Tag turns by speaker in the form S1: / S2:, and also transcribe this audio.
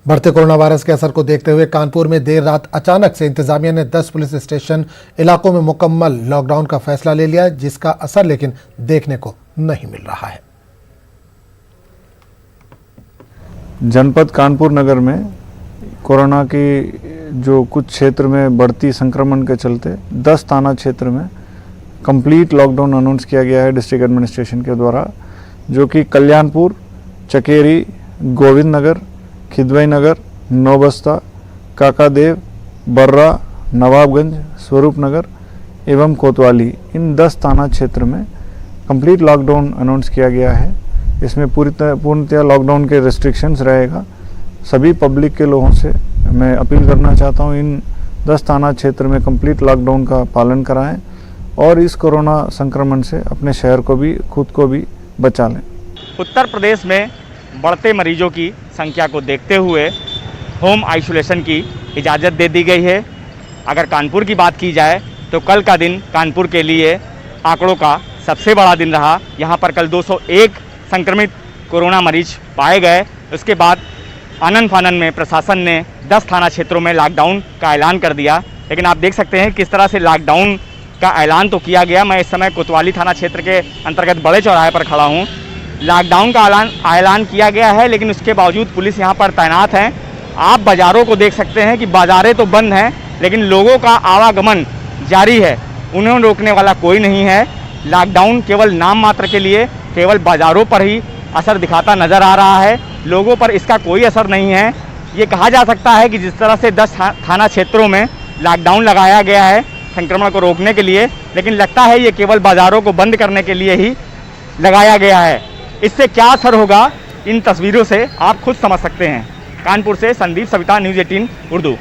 S1: बढ़ते corona virus के असर को देखते हुए कानपुर में देर रात अचानक से इंतजामिया ने 10 पुलिस स्टेशन इलाकों में मुकम्मल लॉकडाउन का फैसला ले लिया, जिसका असर लेकिन देखने को नहीं मिल रहा है।
S2: जनपद कानपुर नगर में कोरोना की जो कुछ क्षेत्र में बढ़ती संक्रमण के चलते 10 थाना क्षेत्र में कंप्लीट लॉकडाउन अनाउंस किया गया है डिस्ट्रिक्ट एडमिनिस्ट्रेशन के द्वारा, जो कि कल्याणपुर, चकेरी, गोविंद नगर, खिदवई नगर, नौबस्ता, काकादेव, बर्रा, नवाबगंज, स्वरूप नगर एवं कोतवाली, इन 10 थाना क्षेत्र में कंप्लीट लॉकडाउन अनाउंस किया गया है। इसमें पूर्णतः लॉकडाउन के रेस्ट्रिक्शंस रहेगा। सभी पब्लिक के लोगों से मैं अपील करना चाहता हूं, इन 10 थाना क्षेत्र में कंप्लीट लॉकडाउन का पालन कराएं और इस कोरोना संक्रमण से अपने शहर को भी, खुद को भी बचा लें।
S3: उत्तर प्रदेश में बढ़ते मरीजों की संख्या को देखते हुए होम आइसोलेशन की इजाज़त दे दी गई है। अगर कानपुर की बात की जाए तो कल का दिन कानपुर के लिए आंकड़ों का सबसे बड़ा दिन रहा। यहाँ पर कल 201 संक्रमित कोरोना मरीज पाए गए। उसके बाद आनन फानन में प्रशासन ने 10 थाना क्षेत्रों में लॉकडाउन का ऐलान कर दिया। लेकिन आप देख सकते हैं किस तरह से लॉकडाउन का ऐलान तो किया गया। मैं इस समय कोतवाली थाना क्षेत्र के अंतर्गत बड़े चौराहे पर खड़ा हूँ। लॉकडाउन का ऐलान किया गया है, लेकिन उसके बावजूद पुलिस यहाँ पर तैनात है। आप बाज़ारों को देख सकते हैं कि बाज़ारें तो बंद हैं, लेकिन लोगों का आवागमन जारी है, उन्हें रोकने वाला कोई नहीं है। लॉकडाउन केवल नाम मात्र के लिए केवल बाज़ारों पर ही असर दिखाता नज़र आ रहा है, लोगों पर इसका कोई असर नहीं है। ये कहा जा सकता है कि जिस तरह से 10 थाना क्षेत्रों में लॉकडाउन लगाया गया है संक्रमण को रोकने के लिए, लेकिन लगता है ये केवल बाज़ारों को बंद करने के लिए ही लगाया गया है। इससे क्या असर होगा इन तस्वीरों से आप खुद समझ सकते हैं। कानपुर से संदीप सविता, न्यूज़ 18 उर्दू।